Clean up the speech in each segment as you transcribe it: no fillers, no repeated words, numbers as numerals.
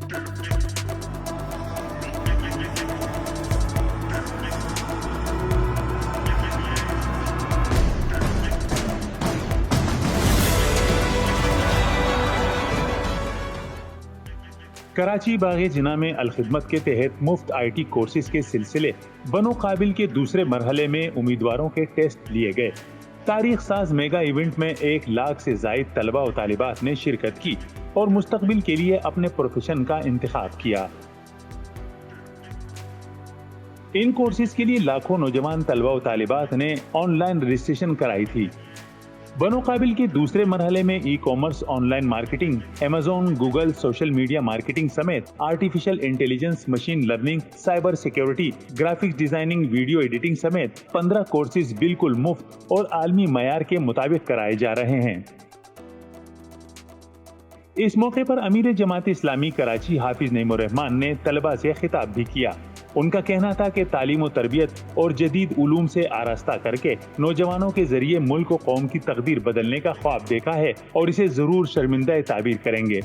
کراچی باغ جناح میں الخدمت کے تحت مفت آئی ٹی کورسز کے سلسلے بنو قابل کے دوسرے مرحلے میں امیدواروں کے ٹیسٹ لیے گئے۔ تاریخ ساز میگا ایونٹ میں 1 لاکھ سے زائد طلبہ و طالبات نے شرکت کی اور مستقبل کے لیے اپنے پروفیشن کا انتخاب کیا۔ ان کورسز کے لیے لاکھوں نوجوان طلبہ و طالبات نے آن لائن رجسٹریشن کرائی تھی۔ بنو قابل کے دوسرے مرحلے میں e commerce, online marketing, Amazon, Google, social media marketing سمیت artificial intelligence, machine learning, cyber security, graphics designing, video editing سمیت 15 کورسز بالکل مفت اور عالمی معیار کے مطابق کرائے جا رہے ہیں۔ اس موقع پر امیر جماعت اسلامی کراچی حافظ نعیم الرحمان نے طلبہ سے خطاب بھی کیا۔ ان کا کہنا تھا کہ تعلیم و تربیت اور جدید علوم سے آراستہ کر کے نوجوانوں کے ذریعے ملک و قوم کی تقدیر بدلنے کا خواب دیکھا ہے اور اسے ضرور شرمندہ تعبیر کریں گے۔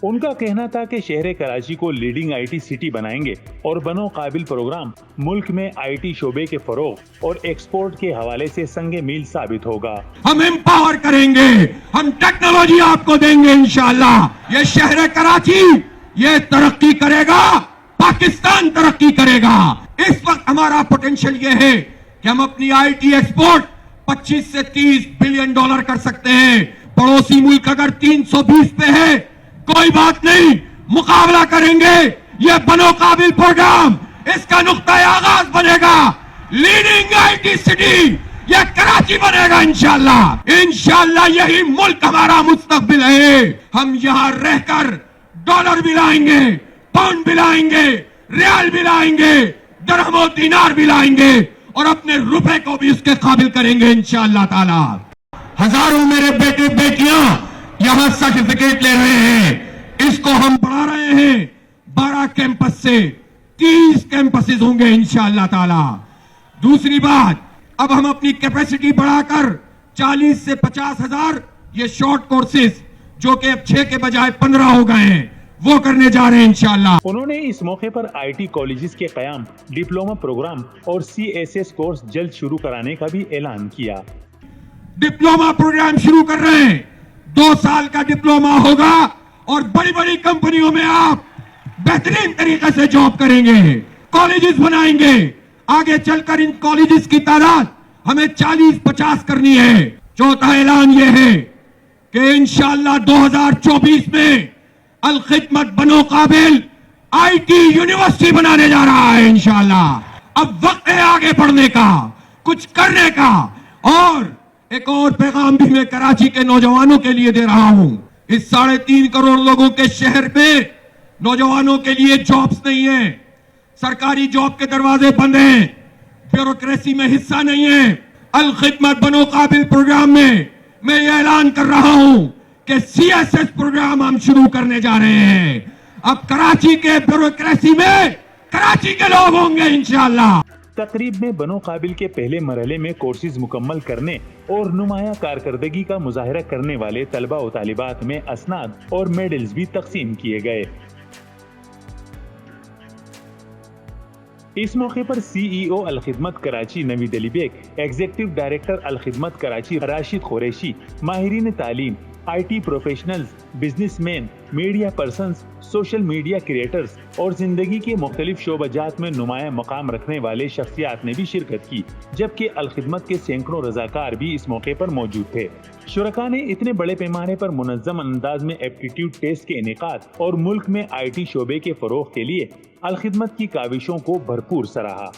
ان کا کہنا تھا کہ شہر کراچی کو لیڈنگ آئی ٹی سٹی بنائیں گے اور بنو قابل پروگرام ملک میں آئی ٹی شعبے کے فروغ اور ایکسپورٹ کے حوالے سے سنگ میل ثابت ہوگا۔ ہم امپاور کریں گے، ہم ٹیکنالوجی آپ کو دیں گے انشاءاللہ۔ یہ شہر کراچی یہ ترقی کرے گا، پاکستان ترقی کرے گا۔ اس وقت ہمارا پوٹینشل یہ ہے کہ ہم اپنی آئی ٹی ایکسپورٹ 25 سے 30 بلین ڈالر کر سکتے ہیں۔ پڑوسی ملک اگر 320 پہ ہے کوئی بات نہیں، مقابلہ کریں گے۔ یہ بنو قابل پروگرام اس کا نقطۂ آغاز بنے گا۔ لیڈنگ آئی ٹی سٹی یہ کراچی بنے گا انشاءاللہ۔ انشاءاللہ یہی ملک ہمارا مستقبل ہے۔ ہم یہاں رہ کر ڈالر بھی لائیں گے، پاؤنڈ بھی لائیں گے، ریال بھی لائیں گے، درہم و دینار بھی لائیں گے اور اپنے روپے کو بھی اس کے قابل کریں گے انشاءاللہ تعالی۔ ہزاروں میرے بیٹے بیٹیاں یہاں سرٹیفکیٹ لے رہے ہیں۔ اس کو ہم بڑھا رہے ہیں 12 کیمپس سے 30 کیمپسز ہوں گے انشاءاللہ تعالی۔ دوسری بات، اب ہم اپنی کیپیسٹی بڑھا کر 40 سے 50 ہزار یہ شارٹ کورسز جو کہ اب 6 کے بجائے 15 ہو گئے ہیں وہ کرنے جا رہے ہیں انشاءاللہ۔ انہوں نے اس موقع پر آئی ٹی کالجز کے قیام، ڈپلومہ پروگرام اور سی ایس ایس کورس جلد شروع کرانے کا بھی اعلان کیا۔ ڈپلومہ پروگرام شروع کر رہے ہیں، 2 سال کا ڈپلومہ ہوگا اور بڑی بڑی کمپنیوں میں آپ بہترین طریقے سے جاب کریں گے، کالجز بنائیں گے۔ آگے چل کر ان کالجز کی تعداد ہمیں 40-50 کرنی ہے۔ چوتھا اعلان یہ ہے کہ انشاءاللہ 2024 میں الخدمت بنو قابل آئی ٹی یونیورسٹی بنانے جا رہا ہے انشاءاللہ۔ اب وقت ہے آگے بڑھنے کا، کچھ کرنے کا۔ اور ایک اور پیغام بھی میں کراچی کے نوجوانوں کے لیے دے رہا ہوں۔ اس 3.5 کروڑ لوگوں کے شہر میں نوجوانوں کے لیے جابز نہیں ہیں، سرکاری جاب کے دروازے بند ہیں، بیوروکریسی میں حصہ نہیں ہے۔ الخدمت بنو قابل پروگرام میں یہ اعلان کر رہا ہوں کہ سی ایس ایس پروگرام ہم شروع کرنے جا رہے ہیں۔ اب کراچی کے بیوروکریسی میں کراچی کے لوگ ہوں گے انشاءاللہ۔ تقریب میں بنو قابل کے پہلے مرحلے میں کورسز مکمل کرنے اور نمایاں کارکردگی کا مظاہرہ کرنے والے طلبہ و طالبات میں اسناد اور میڈلز بھی تقسیم کیے گئے۔ اس موقع پر C E O Alkhidmat Karachi Naveed Ali Baig, executive director Alkhidmat Karachi Rashid Qureshi, ماہرین تعلیم، I T professionals, business man, media persons, social media creators اور زندگی کے مختلف شعبہ جات میں نمایاں مقام رکھنے والے شخصیات نے بھی شرکت کی، جبکہ الخدمت کے سینکڑوں رضاکار بھی اس موقع پر موجود تھے۔ شرکاء نے اتنے بڑے پیمانے پر منظم انداز میں ایپٹیٹیوڈ ٹیسٹ کے انعقاد اور ملک میں آئی ٹی شعبے کے فروغ کے لیے الخدمت کی کاوشوں کو بھرپور سراہا۔